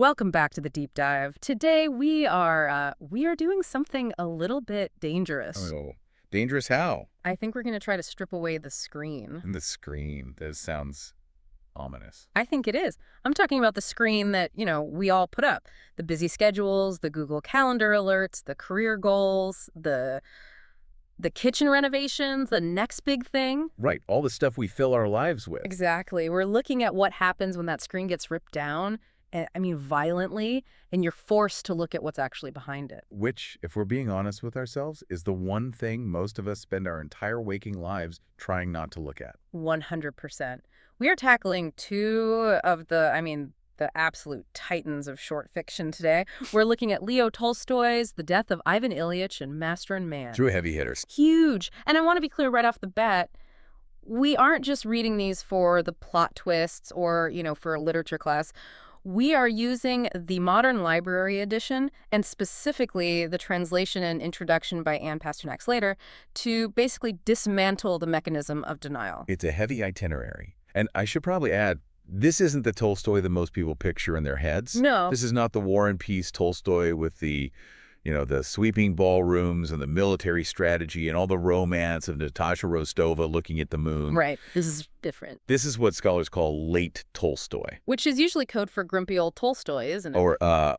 Welcome back to the deep dive. Today we are doing something a little bit dangerous. Oh, dangerous how? I think we're going to try to strip away the screen. And the screen. That sounds ominous. I think it is. I'm talking about the screen that, we all put up. The busy schedules, the Google Calendar alerts, the career goals, the kitchen renovations, the next big thing. Right. All the stuff we fill our lives with. Exactly. We're looking at what happens when that screen gets ripped down. Violently, and you're forced to look at what's actually behind it. Which, if we're being honest with ourselves, is the one thing most of us spend our entire waking lives trying not to look at. 100%. We are tackling two of the absolute titans of short fiction today. We're looking at Leo Tolstoy's The Death of Ivan Ilyich and Master and Man. True heavy hitters. Huge. And I want to be clear right off the bat, we aren't just reading these for the plot twists or, for a literature class. We are using the Modern Library edition, and specifically the translation and introduction by Anne Pasternak-Slater, to basically dismantle the mechanism of denial. It's a heavy itinerary. And I should probably add, this isn't the Tolstoy that most people picture in their heads. No. This is not the War and Peace Tolstoy with the sweeping ballrooms and the military strategy and all the romance of Natasha Rostova looking at the moon. Right. This is different. This is what scholars call late Tolstoy. Which is usually code for grumpy old Tolstoy, isn't it? Or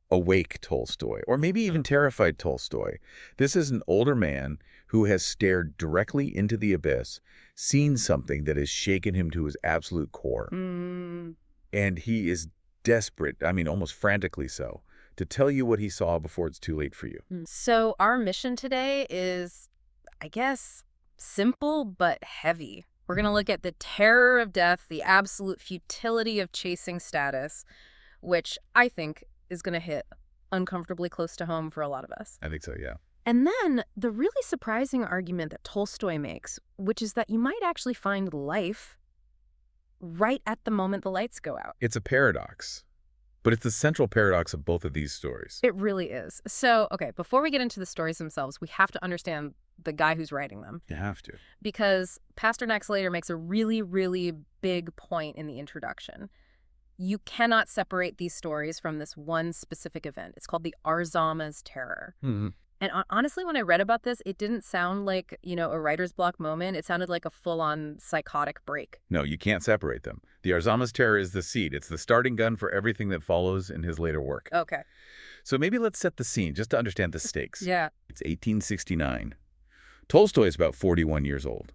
awake Tolstoy. Or maybe even terrified Tolstoy. This is an older man who has stared directly into the abyss, seen something that has shaken him to his absolute core. And he is desperate, almost frantically so, to tell you what he saw before it's too late for you. So our mission today is, I guess, simple but heavy. We're going to look at the terror of death, the absolute futility of chasing status, which I think is going to hit uncomfortably close to home for a lot of us. I think so, yeah. And then the really surprising argument that Tolstoy makes, which is that you might actually find life right at the moment the lights go out. It's a paradox. But it's the central paradox of both of these stories. It really is. So, okay, before we get into the stories themselves, we have to understand the guy who's writing them. You have to. Because Pasternak-Slater makes a really, really big point in the introduction. You cannot separate these stories from this one specific event. It's called the Arzama's Terror. And honestly, when I read about this, it didn't sound like, a writer's block moment. It sounded like a full-on psychotic break. No, you can't separate them. The Arzama's Terror is the seed. It's the starting gun for everything that follows in his later work. Okay. So maybe let's set the scene just to understand the stakes. Yeah. It's 1869. Tolstoy is about 41 years old.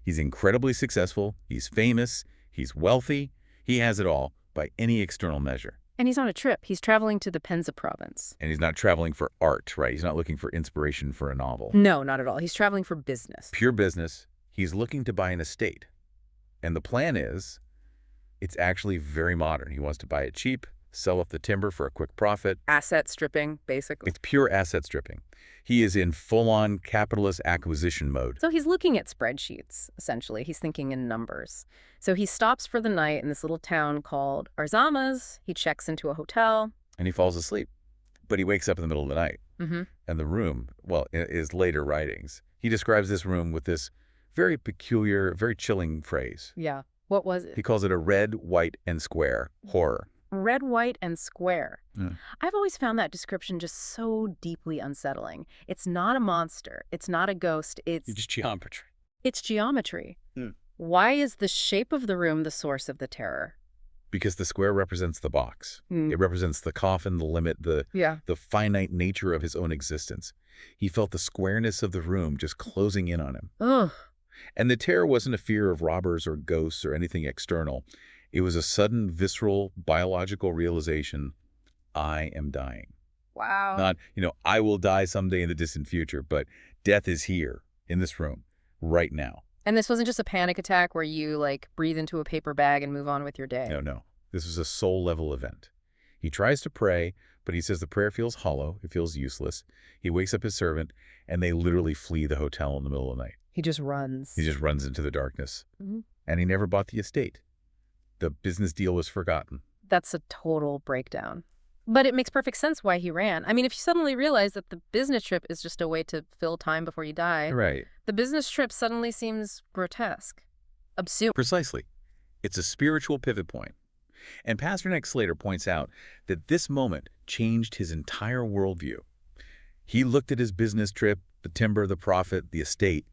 He's incredibly successful. He's famous. He's wealthy. He has it all by any external measure. And he's on a trip. He's traveling to the Penza province. And he's not traveling for art, right? He's not looking for inspiration for a novel. No, not at all. He's traveling for business. Pure business. He's looking to buy an estate. And the plan is, it's actually very modern. He wants to buy it cheap, sell off the timber for a quick profit. Asset stripping, basically. It's pure asset stripping. He is in full-on capitalist acquisition mode. So he's looking at spreadsheets, essentially. He's thinking in numbers. So he stops for the night in this little town called Arzama's. He checks into a hotel. And he falls asleep. But he wakes up in the middle of the night. And the room, well, in his later writings, he describes this room with this very peculiar, very chilling phrase. Yeah. What was it? He calls it a red, white, and square horror. Red, white, and square. Yeah. I've always found that description just so deeply unsettling. It's not a monster. It's not a ghost. It's just geometry. It's geometry. Why is the shape of the room the source of the terror? Because the square represents the box. It represents the coffin, the limit, the finite nature of his own existence. He felt the squareness of the room just closing in on him. Ugh. And the terror wasn't a fear of robbers or ghosts or anything external. It was a sudden, visceral, biological realization, I am dying. Wow. Not, I will die someday in the distant future, but death is here, in this room, right now. And this wasn't just a panic attack where you, breathe into a paper bag and move on with your day. No. This was a soul-level event. He tries to pray, but he says the prayer feels hollow. It feels useless. He wakes up his servant, and they literally flee the hotel in the middle of the night. He just runs. He just runs into the darkness. And he never bought the estate. The business deal was forgotten. That's a total breakdown. But it makes perfect sense why he ran. If you suddenly realize that the business trip is just a way to fill time before you die, Right. the business trip suddenly seems grotesque, absurd. Precisely. It's a spiritual pivot point. And Pasternak Slater points out that this moment changed his entire worldview. He looked at his business trip, the timber, the profit, the estate,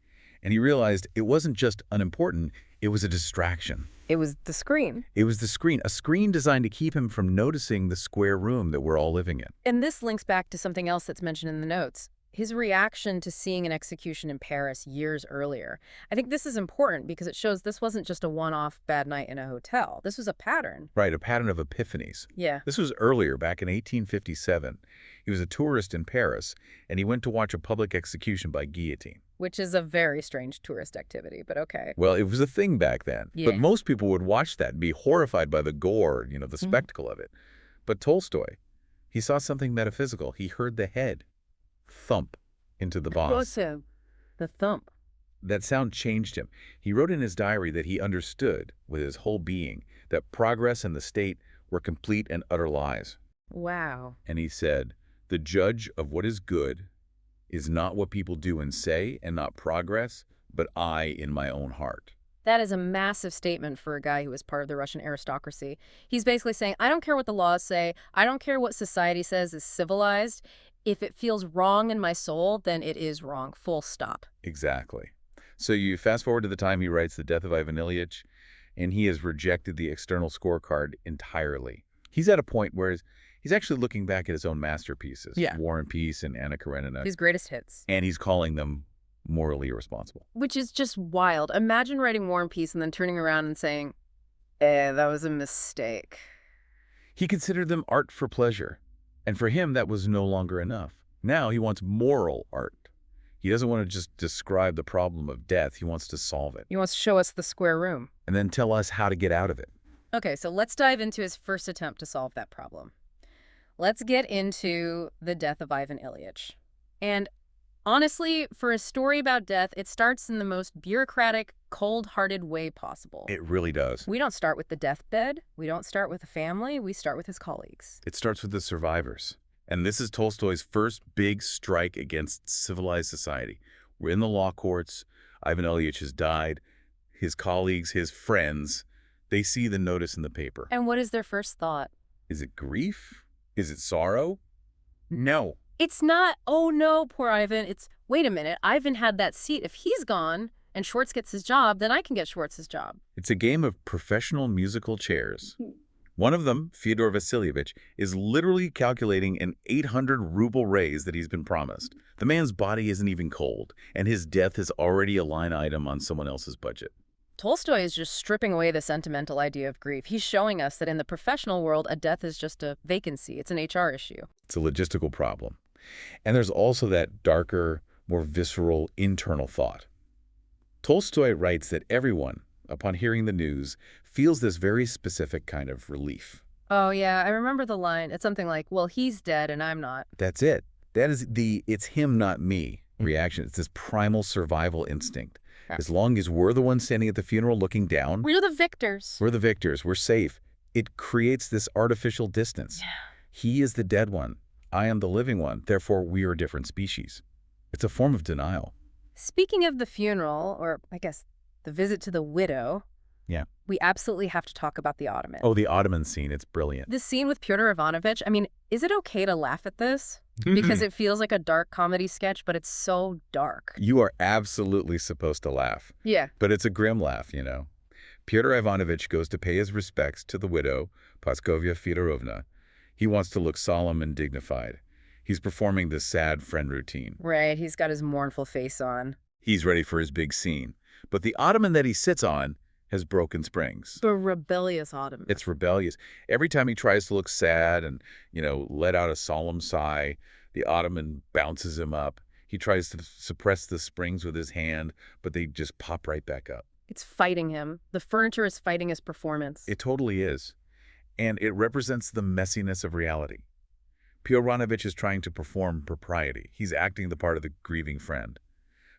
and he realized it wasn't just unimportant, it was a distraction. It was the screen. It was the screen, a screen designed to keep him from noticing the square room that we're all living in. And this links back to something else that's mentioned in the notes. His reaction to seeing an execution in Paris years earlier. I think this is important because it shows this wasn't just a one-off bad night in a hotel. This was a pattern. Right, a pattern of epiphanies. Yeah. This was earlier, back in 1857. He was a tourist in Paris, and he went to watch a public execution by guillotine. Which is a very strange tourist activity, but okay. Well, it was a thing back then. Yeah. But most people would watch that and be horrified by the gore, the spectacle of it. But Tolstoy, he saw something metaphysical. He heard the head thump into the boss. Also, the thump. That sound changed him. He wrote in his diary that he understood with his whole being that progress and the state were complete and utter lies. Wow. And he said, "The judge of what is good is not what people do and say and not progress, but I in my own heart." That is a massive statement for a guy who was part of the Russian aristocracy. He's basically saying, I don't care what the laws say. I don't care what society says is civilized. If it feels wrong in my soul, then it is wrong. Full stop. Exactly. So you fast forward to the time he writes The Death of Ivan Ilyich, and he has rejected the external scorecard entirely. He's at a point where he's actually looking back at his own masterpieces, Yeah. War and Peace and Anna Karenina, His greatest hits. and he's calling them morally irresponsible. Which is just wild. Imagine writing War and Peace and then turning around and saying, that was a mistake. He considered them art for pleasure, and for him that was no longer enough. Now he wants moral art. He doesn't want to just describe the problem of death, he wants to solve it, He wants to show us the square room. and then tell us how to get out of it. Okay, so let's dive into his first attempt to solve that problem. Let's get into The Death of Ivan Ilyich. And honestly, for a story about death, it starts in the most bureaucratic, cold-hearted way possible. It really does. We don't start with the deathbed. We don't start with the family. We start with his colleagues. It starts with the survivors. And this is Tolstoy's first big strike against civilized society. We're in the law courts. Ivan Ilyich has died. His colleagues, his friends, they see the notice in the paper. And what is their first thought? Is it grief? Is it sorrow? No. It's not, oh no, poor Ivan. It's, wait a minute, Ivan had that seat. If he's gone and Schwartz gets his job, then I can get Schwartz's job. It's a game of professional musical chairs. One of them, Fyodor Vasilievich, is literally calculating an 800-ruble raise that he's been promised. The man's body isn't even cold, and his death is already a line item on someone else's budget. Tolstoy is just stripping away the sentimental idea of grief. He's showing us that in the professional world, a death is just a vacancy. It's an HR issue. It's a logistical problem. And there's also that darker, more visceral, internal thought. Tolstoy writes that everyone, upon hearing the news, feels this very specific kind of relief. Oh, yeah, I remember the line. It's something like, well, he's dead and I'm not. That's it. That is the "it's him, not me" reaction. It's this primal survival instinct. Yeah. As long as we're the ones standing at the funeral looking down, We're the victors. we're the victors, we're safe. It creates this artificial distance. Yeah. He is the dead one. I am the living one. Therefore, we are a different species. It's a form of denial. Speaking of the funeral, or I guess the visit to the widow, Yeah. we absolutely have to talk about the Ottoman. Oh, the Ottoman scene. It's brilliant. This scene with Pyotr Ivanovich, I mean, is it okay to laugh at this? Because it feels like a dark comedy sketch, but it's so dark. You are absolutely supposed to laugh. Yeah. But it's a grim laugh, Pyotr Ivanovich goes to pay his respects to the widow, Praskovya Fedorovna. He wants to look solemn and dignified. He's performing the sad friend routine. Right, he's got his mournful face on. He's ready for his big scene. But the ottoman that he sits on has broken springs. The rebellious Ottoman. It's rebellious. Every time he tries to look sad and, let out a solemn sigh, the ottoman bounces him up. He tries to suppress the springs with his hand, but they just pop right back up. It's fighting him. The furniture is fighting his performance. It totally is. And it represents the messiness of reality. Pyoranovich is trying to perform propriety. He's acting the part of the grieving friend.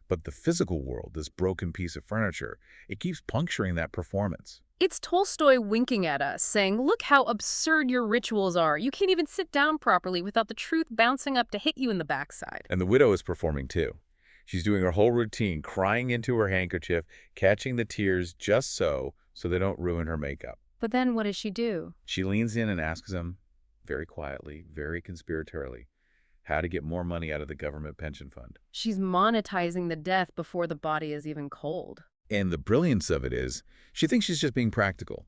But the physical world, this broken piece of furniture, it keeps puncturing that performance. It's Tolstoy winking at us, saying, look how absurd your rituals are. You can't even sit down properly without the truth bouncing up to hit you in the backside. And the widow is performing too. She's doing her whole routine, crying into her handkerchief, catching the tears just so they don't ruin her makeup. But then what does she do? She leans in and asks him, very quietly, very conspiratorially, how to get more money out of the government pension fund. She's monetizing the death before the body is even cold. And the brilliance of it is, she thinks she's just being practical.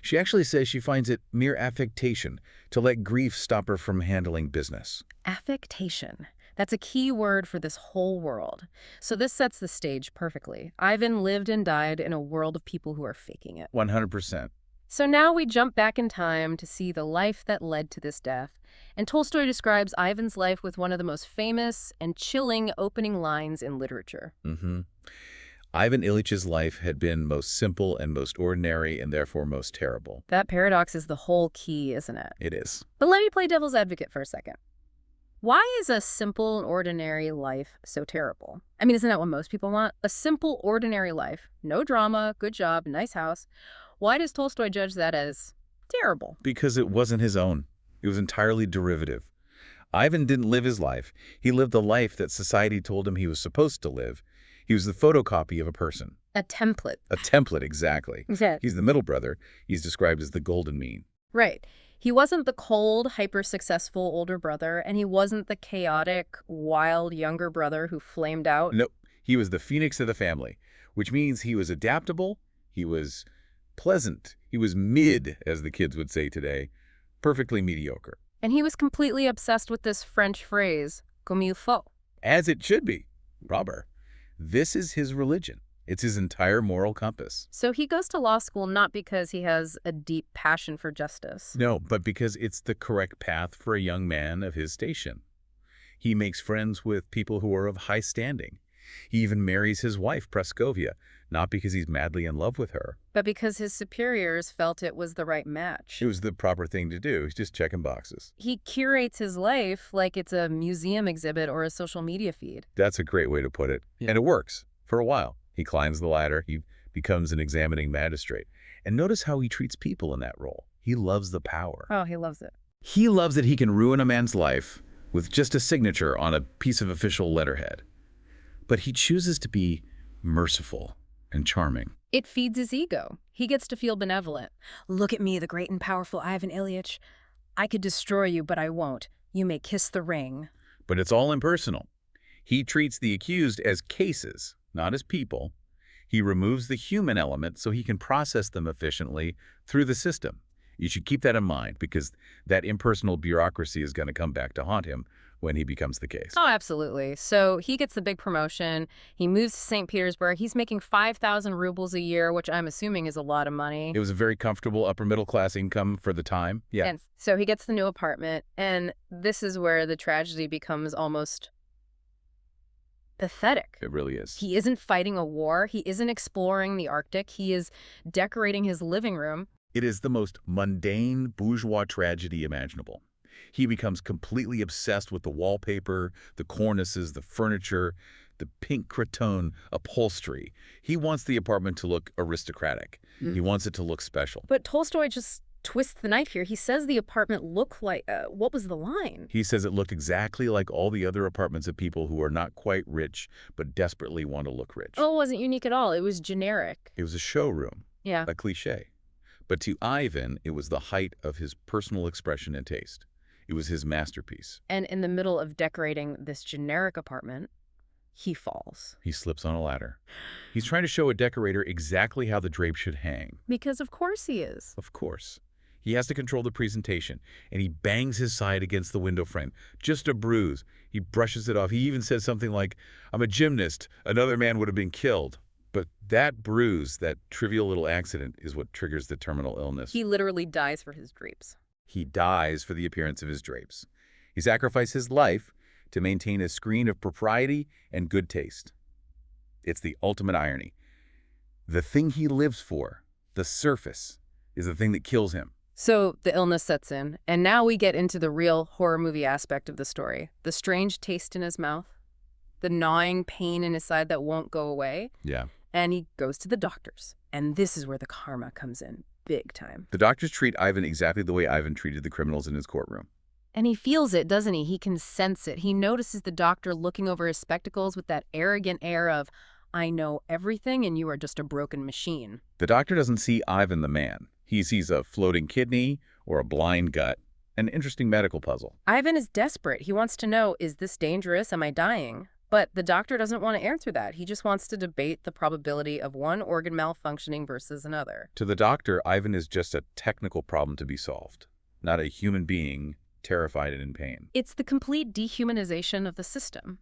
She actually says she finds it mere affectation to let grief stop her from handling business. Affectation. That's a key word for this whole world. So this sets the stage perfectly. Ivan lived and died in a world of people who are faking it. 100%. So now we jump back in time to see the life that led to this death. And Tolstoy describes Ivan's life with one of the most famous and chilling opening lines in literature. Ivan Ilyich's life had been most simple and most ordinary and therefore most terrible. That paradox is the whole key, isn't it? It is. But let me play devil's advocate for a second. Why is a simple and ordinary life so terrible? I mean, isn't that what most people want? A simple, ordinary life. No drama, good job, nice house. Why does Tolstoy judge that as terrible? Because it wasn't his own. It was entirely derivative. Ivan didn't live his life. He lived the life that society told him he was supposed to live. He was the photocopy of a person. A template. A template, exactly. Yeah. He's the middle brother. He's described as the golden mean. Right. He wasn't the cold, hyper-successful older brother, and he wasn't the chaotic, wild younger brother who flamed out. Nope. He was the phoenix of the family, which means he was adaptable, he was pleasant, he was mid, as the kids would say today, perfectly mediocre. And he was completely obsessed with this French phrase, comme il faut. As it should be. Robber. This is his religion. It's his entire moral compass. So he goes to law school not because he has a deep passion for justice. No, but because it's the correct path for a young man of his station. He makes friends with people who are of high standing. He even marries his wife, Praskovia, not because he's madly in love with her. But because his superiors felt it was the right match. It was the proper thing to do. He's just checking boxes. He curates his life like it's a museum exhibit or a social media feed. That's a great way to put it. Yeah. And it works for a while. He climbs the ladder. He becomes an examining magistrate. And notice how he treats people in that role. He loves the power. Oh, he loves it. He loves that he can ruin a man's life with just a signature on a piece of official letterhead. But he chooses to be merciful and charming. It feeds his ego. He gets to feel benevolent. Look at me, the great and powerful Ivan Ilyich. I could destroy you, but I won't. You may kiss the ring. But it's all impersonal. He treats the accused as cases, not as people. He removes the human element so he can process them efficiently through the system. You should keep that in mind because that impersonal bureaucracy is going to come back to haunt him when he becomes the case. Oh, absolutely. So he gets the big promotion. He moves to St. Petersburg. He's making 5,000 rubles a year, which I'm assuming is a lot of money. It was a very comfortable upper middle class income for the time. Yeah. And so he gets the new apartment. And this is where the tragedy becomes almost pathetic. It really is. He isn't fighting a war. He isn't exploring the Arctic. He is decorating his living room. It is the most mundane bourgeois tragedy imaginable. He becomes completely obsessed with the wallpaper, the cornices, the furniture, the pink cretonne upholstery. He wants the apartment to look aristocratic. He wants it to look special. But Tolstoy just twists the knife here. He says the apartment looked like, what was the line? He says it looked exactly like all the other apartments of people who are not quite rich, but desperately want to look rich. Oh, it wasn't unique at all. It was generic. It was a showroom. Yeah. A cliche. But to Ivan, it was the height of his personal expression and taste. It was his masterpiece. And in the middle of decorating this generic apartment, he falls. He slips on a ladder. He's trying to show a decorator exactly how the drape should hang. Because of course he is. Of course. He has to control the presentation, and he bangs his side against the window frame. Just a bruise. He brushes it off. He even says something like, "I'm a gymnast. Another man would have been killed." But that bruise, that trivial little accident, is what triggers the terminal illness. He literally dies for his drapes. He dies for the appearance of his drapes. He sacrificed his life to maintain a screen of propriety and good taste. It's the ultimate irony. The thing he lives for, the surface, is the thing that kills him. So the illness sets in, and now we get into the real horror movie aspect of the story. The strange taste in his mouth, the gnawing pain in his side that won't go away. Yeah. And he goes to the doctors. And this is where the karma comes in, big time. The doctors treat Ivan exactly the way Ivan treated the criminals in his courtroom. And he feels it, doesn't he? He can sense it. He notices the doctor looking over his spectacles with that arrogant air of, I know everything and you are just a broken machine. The doctor doesn't see Ivan the man. He sees a floating kidney or a blind gut. An interesting medical puzzle. Ivan is desperate. He wants to know, is this dangerous? Am I dying? But the doctor doesn't want to answer that. He just wants to debate the probability of one organ malfunctioning versus another. To the doctor, Ivan is just a technical problem to be solved, not a human being terrified and in pain. It's the complete dehumanization of the system.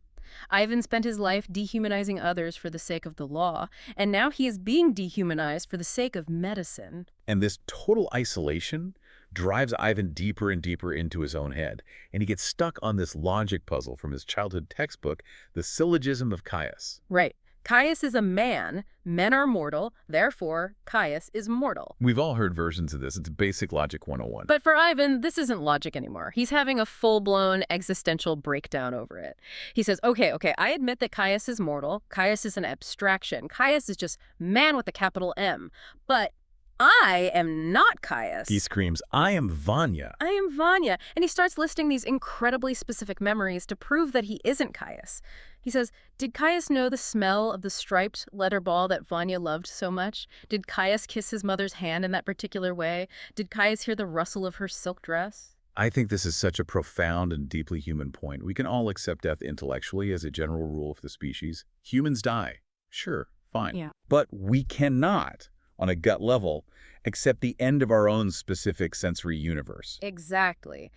Ivan spent his life dehumanizing others for the sake of the law, and now he is being dehumanized for the sake of medicine. And this total isolation drives Ivan deeper and deeper into his own head, and he gets stuck on this logic puzzle from his childhood textbook, The Syllogism of Caius. Right. Caius is a man. Men are mortal. Therefore, Caius is mortal. We've all heard versions of this. It's basic logic 101. But for Ivan, this isn't logic anymore. He's having a full-blown existential breakdown over it. He says, okay, I admit that Caius is mortal. Caius is an abstraction. Caius is just man with a capital M. But I am not Caius. He screams, I am Vanya. I am Vanya. And he starts listing these incredibly specific memories to prove that he isn't Caius. He says, did Caius know the smell of the striped leather ball that Vanya loved so much? Did Caius kiss his mother's hand in that particular way? Did Caius hear the rustle of her silk dress? I think this is such a profound and deeply human point. We can all accept death intellectually as a general rule of the species. Humans die. Sure, fine. Yeah. But we cannot, on a gut level, accept the end of our own specific sensory universe. Exactly.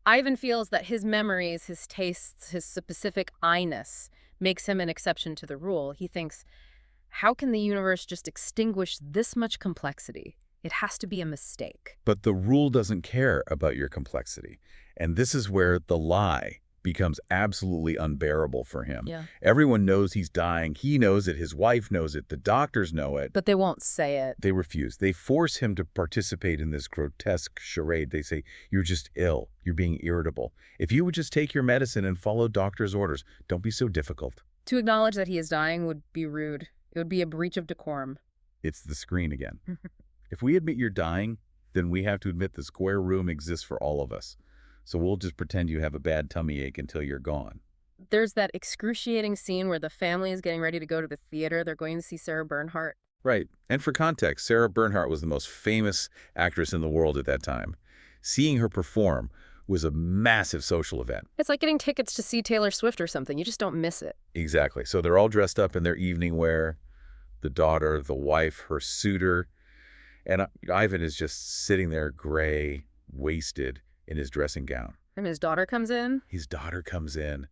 Ivan feels that his memories, his tastes, his specific I-ness makes him an exception to the rule. He thinks, how can the universe just extinguish this much complexity? It has to be a mistake. But the rule doesn't care about your complexity. And this is where the lie becomes absolutely unbearable for him. Yeah. Everyone knows he's dying. He knows it. His wife knows it. The doctors know it. But they won't say it. They refuse. They force him to participate in this grotesque charade. They say, you're just ill. You're being irritable. If you would just take your medicine and follow doctor's orders, don't be so difficult. To acknowledge that he is dying would be rude. It would be a breach of decorum. It's the screen again. If we admit you're dying, then we have to admit the square room exists for all of us. So we'll just pretend you have a bad tummy ache until you're gone. There's that excruciating scene where the family is getting ready to go to the theater. They're going to see Sarah Bernhardt. Right. And for context, Sarah Bernhardt was the most famous actress in the world at that time. Seeing her perform was a massive social event. It's like getting tickets to see Taylor Swift or something. You just don't miss it. Exactly. So they're all dressed up in their evening wear. The daughter, the wife, her suitor. And Ivan is just sitting there gray, wasted, in his dressing gown. And his daughter comes in. His daughter comes in,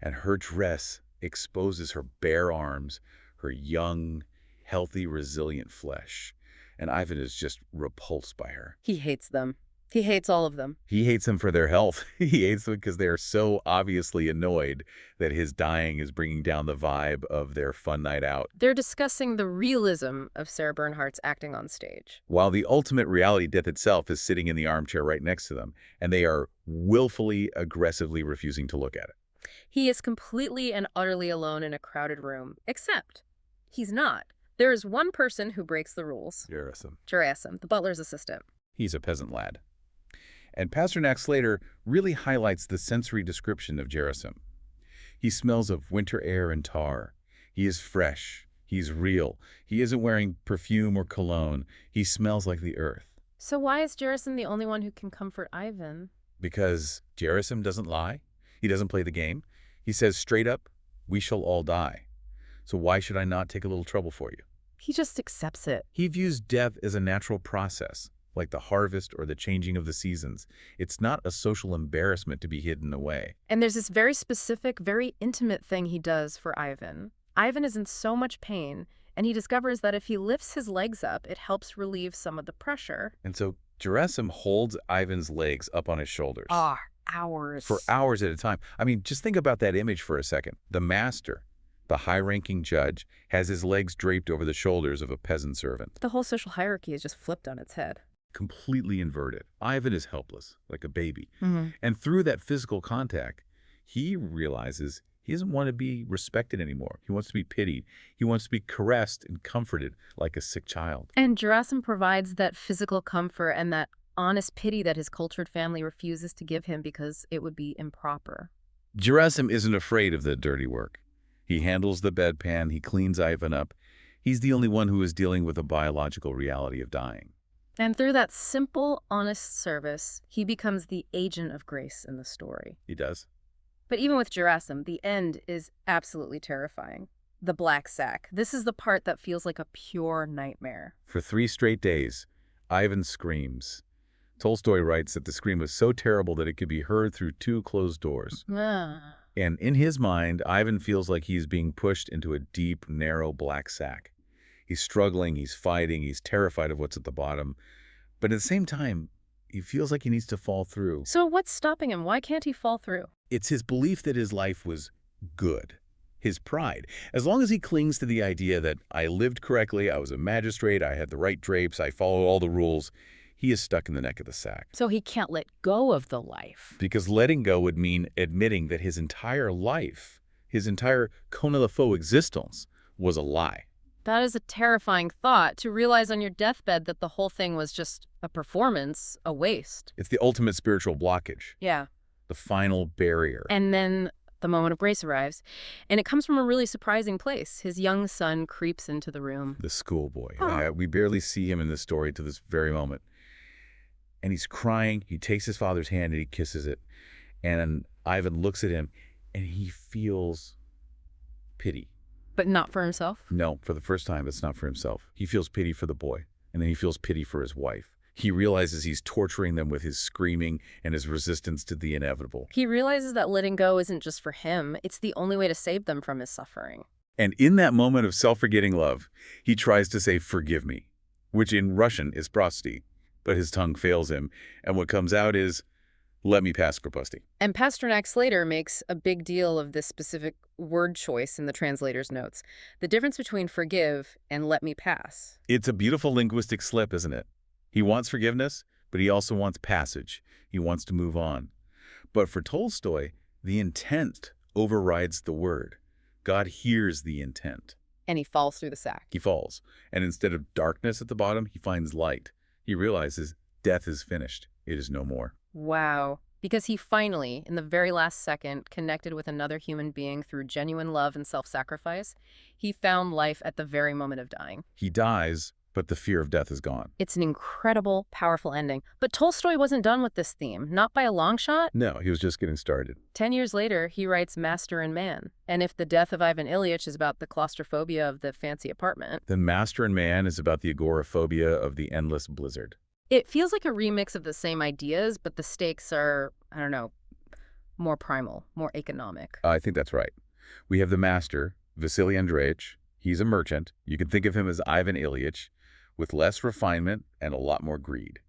and her dress exposes her bare arms, her young, healthy, resilient flesh. And Ivan is just repulsed by her. He hates them. He hates all of them. He hates them for their health. He hates them because they are so obviously annoyed that his dying is bringing down the vibe of their fun night out. They're discussing the realism of Sarah Bernhardt's acting on stage. While the ultimate reality, death itself, is sitting in the armchair right next to them, and they are willfully, aggressively refusing to look at it. He is completely and utterly alone in a crowded room, except he's not. There is one person who breaks the rules. Gerasim, the butler's assistant. He's a peasant lad. And Pasternak Slater really highlights the sensory description of Gerasim. He smells of winter air and tar. He is fresh. He's real. He isn't wearing perfume or cologne. He smells like the earth. So why is Gerasim the only one who can comfort Ivan? Because Gerasim doesn't lie. He doesn't play the game. He says straight up, we shall all die. So why should I not take a little trouble for you? He just accepts it. He views death as a natural process, like the harvest or the changing of the seasons. It's not a social embarrassment to be hidden away. And there's this very specific, very intimate thing he does for Ivan. Ivan is in so much pain, and he discovers that if he lifts his legs up, it helps relieve some of the pressure. And so Gerasim holds Ivan's legs up on his shoulders. Hours. For hours at a time. I mean, just think about that image for a second. The master, the high-ranking judge, has his legs draped over the shoulders of a peasant servant. The whole social hierarchy is just flipped on its head. Completely inverted. Ivan is helpless, like a baby. Mm-hmm. And through that physical contact, he realizes he doesn't want to be respected anymore. He wants to be pitied. He wants to be caressed and comforted like a sick child. And Gerasim provides that physical comfort and that honest pity that his cultured family refuses to give him because it would be improper. Gerasim isn't afraid of the dirty work. He handles the bedpan. He cleans Ivan up. He's the only one who is dealing with the biological reality of dying. And through that simple, honest service, he becomes the agent of grace in the story. He does. But even with Gerasim, the end is absolutely terrifying. The black sack. This is the part that feels like a pure nightmare. For 3 straight days, Ivan screams. Tolstoy writes that the scream was so terrible that it could be heard through 2 closed doors. Ah. And in his mind, Ivan feels like he's being pushed into a deep, narrow black sack. He's struggling, he's fighting, he's terrified of what's at the bottom. But at the same time, he feels like he needs to fall through. So what's stopping him? Why can't he fall through? It's his belief that his life was good. His pride. As long as he clings to the idea that I lived correctly, I was a magistrate, I had the right drapes, I followed all the rules, he is stuck in the neck of the sack. So he can't let go of the life. Because letting go would mean admitting that his entire life, his entire comme il faut existence, was a lie. That is a terrifying thought, to realize on your deathbed that the whole thing was just a performance, a waste. It's the ultimate spiritual blockage. Yeah. The final barrier. And then the moment of grace arrives, and it comes from a really surprising place. His young son creeps into the room. The schoolboy. Huh. We barely see him in this story to this very moment. And he's crying. He takes his father's hand and he kisses it. And Ivan looks at him and he feels pity. But not for himself? No, for the first time, it's not for himself. He feels pity for the boy. And then he feels pity for his wife. He realizes he's torturing them with his screaming and his resistance to the inevitable. He realizes that letting go isn't just for him. It's the only way to save them from his suffering. And in that moment of self-forgetting love, he tries to say, "Forgive me," which in Russian is "Prosty." But his tongue fails him, and what comes out is, "Let me pass, Propriety." And Pasternak Slater makes a big deal of this specific word choice in the translator's notes. The difference between forgive and let me pass. It's a beautiful linguistic slip, isn't it? He wants forgiveness, but he also wants passage. He wants to move on. But for Tolstoy, the intent overrides the word. God hears the intent. And he falls through the sack. He falls. And instead of darkness at the bottom, he finds light. He realizes death is finished. It is no more. Wow. Because he finally, in the very last second, connected with another human being through genuine love and self-sacrifice. He found life at the very moment of dying. He dies, but the fear of death is gone. It's an incredible, powerful ending. But Tolstoy wasn't done with this theme, not by a long shot. No, he was just getting started. 10 years later, he writes Master and Man. And if The Death of Ivan Ilyich is about the claustrophobia of the fancy apartment, Then Master and Man is about the agoraphobia of the endless blizzard. it feels like a remix of the same ideas, but the stakes are, I don't know, more primal, more economic. I think that's right. We have the master, Vasily Andreevich. He's a merchant. You can think of him as Ivan Ilyich, with less refinement and a lot more greed.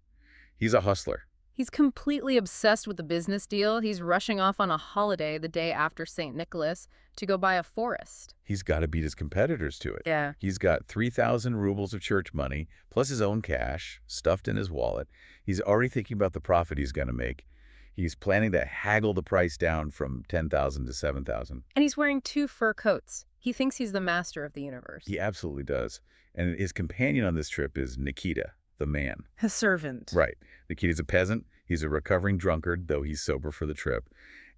He's a hustler. He's completely obsessed with the business deal. He's rushing off on a holiday the day after St. Nicholas to go buy a forest. He's got to beat his competitors to it. Yeah. He's got 3,000 rubles of church money, plus his own cash, stuffed in his wallet. He's already thinking about the profit he's going to make. He's planning to haggle the price down from 10,000 to 7,000. And he's wearing 2 fur coats. He thinks he's the master of the universe. He absolutely does. And his companion on this trip is Nikita, the man. His servant. Right. Nikita's a peasant. He's a recovering drunkard, though he's sober for the trip.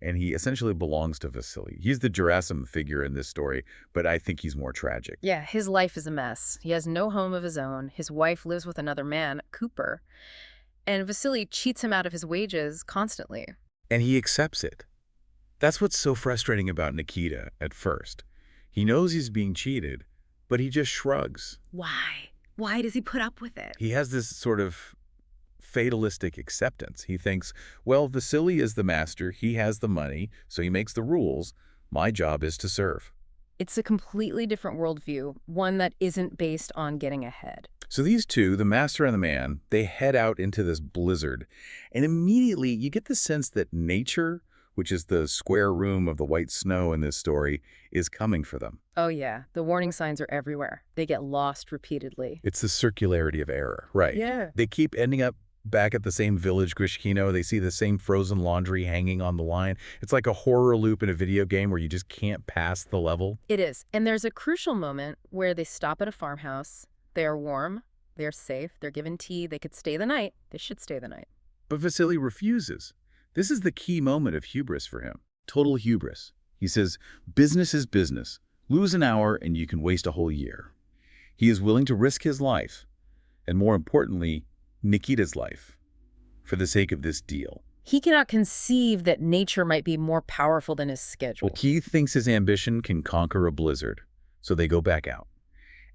And he essentially belongs to Vasily. He's the Gerasim figure in this story, but I think he's more tragic. Yeah, his life is a mess. He has no home of his own. His wife lives with another man, Cooper. And Vasily cheats him out of his wages constantly. And he accepts it. That's what's so frustrating about Nikita at first. He knows he's being cheated, but he just shrugs. Why? Why does he put up with it? He has this sort of fatalistic acceptance. He thinks, well, Vasily is the master. He has the money, so he makes the rules. My job is to serve. It's a completely different worldview, one that isn't based on getting ahead. So these two, the master and the man, they head out into this blizzard. And immediately you get the sense that nature, which is the square room of the white snow in this story, is coming for them. Oh yeah, the warning signs are everywhere. They get lost repeatedly. It's the circularity of error, right? Yeah. They keep ending up back at the same village, Grishkino. They see the same frozen laundry hanging on the line. It's like a horror loop in a video game where you just can't pass the level. It is. And there's a crucial moment where they stop at a farmhouse. They are warm. They're safe. They're given tea. They could stay the night. They should stay the night. But Vasily refuses. This is the key moment of hubris for him. Total hubris. He says, business is business. Lose an hour and you can waste a whole year. He is willing to risk his life. And more importantly, Nikita's life, for the sake of this deal. He cannot conceive that nature might be more powerful than his Well, schedule. he thinks his ambition can conquer a blizzard, so they go back out.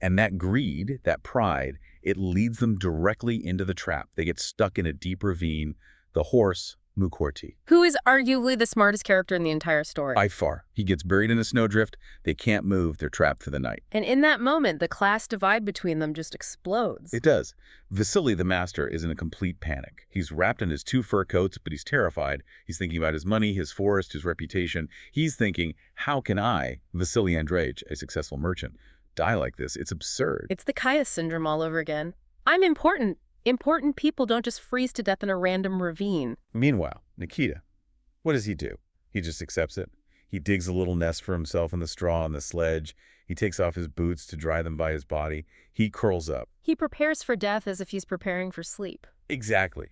And that greed, that pride, it leads them directly into the trap. They get stuck in a deep ravine. The horse, Mukorti. Who is arguably the smartest character in the entire story. By far. He gets buried in a snowdrift. They can't move. They're trapped for the night. And in that moment, the class divide between them just explodes. It does. Vasily, the master, is in a complete panic. He's wrapped in his 2 fur coats, but he's terrified. He's thinking about his money, his forest, his reputation. He's thinking, how can I, Vasily Andreevich, a successful merchant, die like this? It's absurd. It's the Caius syndrome all over again. I'm important. Important people don't just freeze to death in a random ravine. Meanwhile, Nikita, what does he do? He just accepts it. He digs a little nest for himself in the straw on the sledge. He takes off his boots to dry them by his body. He curls up. He prepares for death as if he's preparing for sleep. Exactly.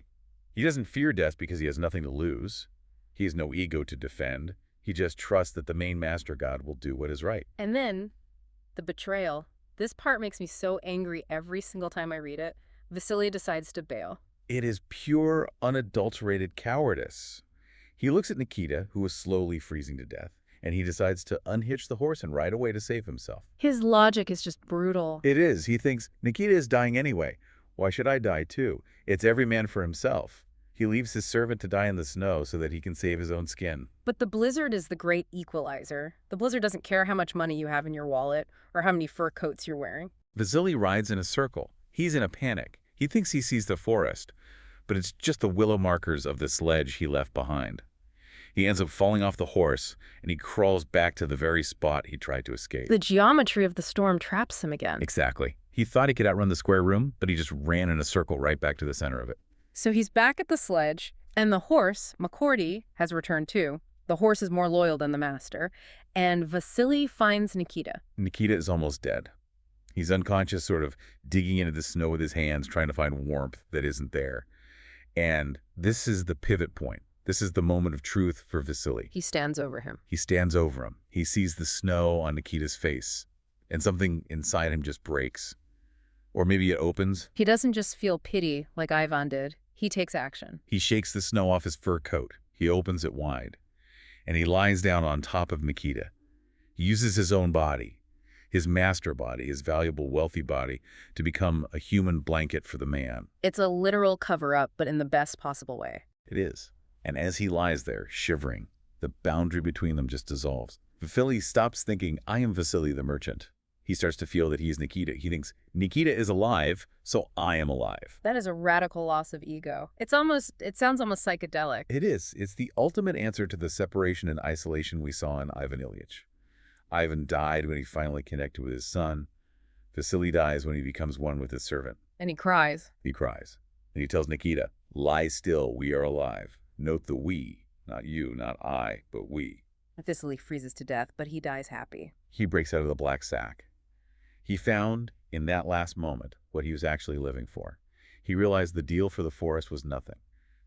He doesn't fear death because he has nothing to lose. He has no ego to defend. He just trusts that the main master god will do what is right. And then, the betrayal. This part makes me so angry every single time I read it. Vasily decides to bail. It is pure, unadulterated cowardice. He looks at Nikita, who is slowly freezing to death, and he decides to unhitch the horse and ride away to save himself. His logic is just brutal. It is. He thinks, Nikita is dying anyway. Why should I die too? It's every man for himself. He leaves his servant to die in the snow so that he can save his own skin. But the blizzard is the great equalizer. The blizzard doesn't care how much money you have in your wallet or how many fur coats you're wearing. Vasily rides in a circle. He's in a panic. He thinks he sees the forest, but it's just the willow markers of the sledge he left behind. He ends up falling off the horse, and he crawls back to the very spot he tried to escape. The geometry of the storm traps him again. Exactly. He thought he could outrun the square room, but he just ran in a circle right back to the center of it. So he's back at the sledge, and the horse, Mukorty, has returned too. The horse is more loyal than the master, and Vasily finds Nikita. Nikita is almost dead. He's unconscious, sort of digging into the snow with his hands, trying to find warmth that isn't there. And this is the pivot point. This is the moment of truth for Vasily. He stands over him. He stands over him. He sees the snow on Nikita's face, and something inside him just breaks. Or maybe it opens. He doesn't just feel pity like Ivan did. He takes action. He shakes the snow off his fur coat. He opens it wide. And he lies down on top of Nikita. He uses his own body, his master body, his valuable, wealthy body, to become a human blanket for the man. It's a literal cover-up, but in the best possible way. It is. And as he lies there, shivering, the boundary between them just dissolves. Vasily stops thinking, I am Vasily the merchant. He starts to feel that he is Nikita. He thinks, Nikita is alive, so I am alive. That is a radical loss of ego. It sounds almost psychedelic. It is. It's the ultimate answer to the separation and isolation we saw in Ivan Ilyich. Ivan died when he finally connected with his son. Vasily dies when he becomes one with his servant. And he cries. He cries. And he tells Nikita, lie still, we are alive. Note the we, not you, not I, but we. Vasily freezes to death, but he dies happy. He breaks out of the black sack. He found, in that last moment, what he was actually living for. He realized the deal for the forest was nothing.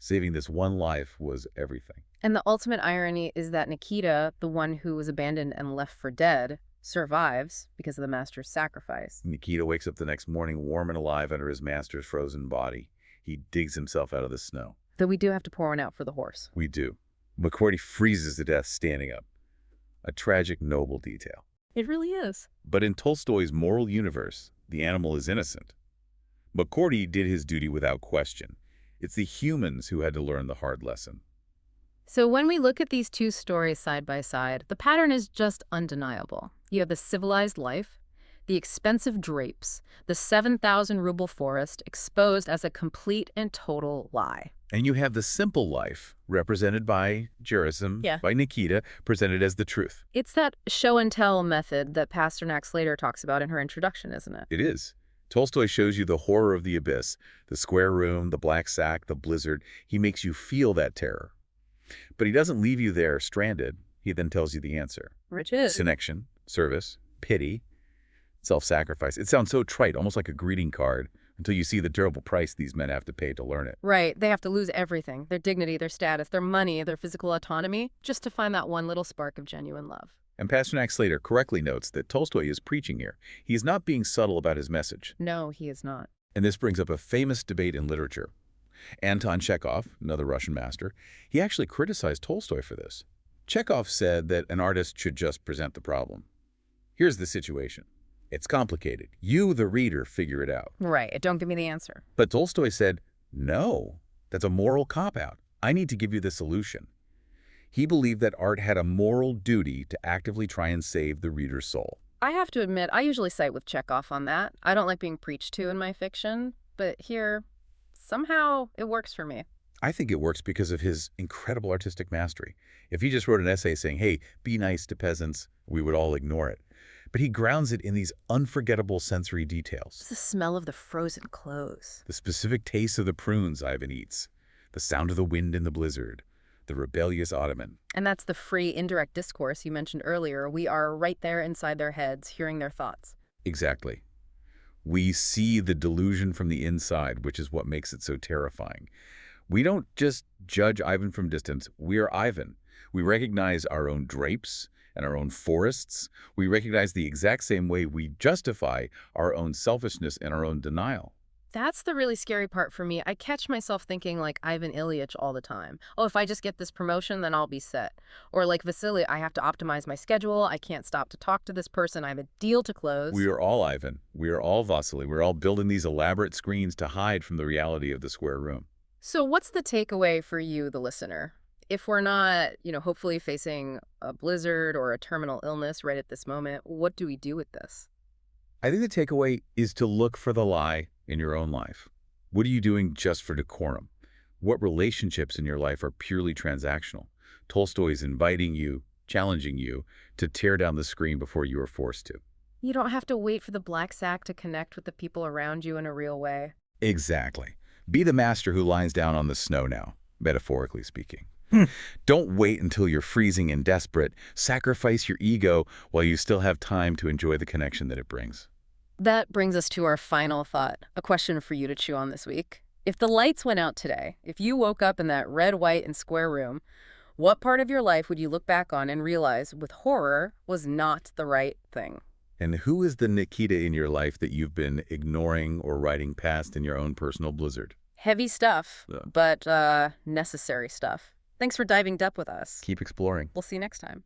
Saving this one life was everything. And the ultimate irony is that Nikita, the one who was abandoned and left for dead, survives because of the master's sacrifice. Nikita wakes up the next morning warm and alive under his master's frozen body. He digs himself out of the snow. Though we do have to pour one out for the horse. We do. Mukorty freezes to death standing up. A tragic, noble detail. It really is. But in Tolstoy's moral universe, the animal is innocent. Mukorty did his duty without question. It's the humans who had to learn the hard lesson. So when we look at these two stories side by side, the pattern is just undeniable. You have the civilized life, the expensive drapes, the 7,000 ruble forest exposed as a complete and total lie. And you have the simple life, represented by Gerasim, by Nikita, presented as the truth. It's that show-and-tell method that Pasternak Slater talks about in her introduction, isn't it? It is. Tolstoy shows you the horror of the abyss, the square room, the black sack, the blizzard. He makes you feel that terror. But he doesn't leave you there stranded. He then tells you the answer. Which is? Connection, service, pity, self-sacrifice. It sounds so trite, almost like a greeting card, until you see the terrible price these men have to pay to learn it. Right. They have to lose everything, their dignity, their status, their money, their physical autonomy, just to find that one little spark of genuine love. And Pasternak Slater correctly notes that Tolstoy is preaching here. He is not being subtle about his message. No, he is not. And this brings up a famous debate in literature. Anton Chekhov, another Russian master, he actually criticized Tolstoy for this. Chekhov said that an artist should just present the problem. Here's the situation. It's complicated. You, the reader, figure it out. Right. Don't give me the answer. But Tolstoy said, no, that's a moral cop-out. I need to give you the solution. He believed that art had a moral duty to actively try and save the reader's soul. I have to admit, I usually side with Chekhov on that. I don't like being preached to in my fiction, but here, somehow, it works for me. I think it works because of his incredible artistic mastery. If he just wrote an essay saying, hey, be nice to peasants, we would all ignore it. But he grounds it in these unforgettable sensory details. It's the smell of the frozen clothes. The specific taste of the prunes Ivan eats, the sound of the wind in the blizzard, the rebellious Ottoman. And that's the free, indirect discourse you mentioned earlier. We are right there inside their heads, hearing their thoughts. Exactly. We see the delusion from the inside, which is what makes it so terrifying. We don't just judge Ivan from distance. We are Ivan. We recognize our own drapes and our own forests. We recognize the exact same way we justify our own selfishness and our own denial. That's the really scary part for me. I catch myself thinking like Ivan Ilyich all the time. Oh, if I just get this promotion, then I'll be set. Or like Vasily, I have to optimize my schedule. I can't stop to talk to this person. I have a deal to close. We are all Ivan. We are all Vasily. We're all building these elaborate screens to hide from the reality of the square room. So what's the takeaway for you, the listener? If we're not, hopefully facing a blizzard or a terminal illness right at this moment, what do we do with this? I think the takeaway is to look for the lie in your own life. What are you doing just for decorum? What relationships in your life are purely transactional? Tolstoy is inviting you, challenging you, to tear down the screen before you are forced to. You don't have to wait for the black sack to connect with the people around you in a real way. Exactly. Be the master who lies down on the snow now, metaphorically speaking. Don't wait until you're freezing and desperate. Sacrifice your ego while you still have time to enjoy the connection that it brings. That brings us to our final thought, a question for you to chew on this week. If the lights went out today, if you woke up in that red, white, and square room, what part of your life would you look back on and realize with horror was not the right thing? And who is the Nikita in your life that you've been ignoring or riding past in your own personal blizzard? Heavy stuff, Yeah. but necessary stuff. Thanks for diving deep with us. Keep exploring. We'll see you next time.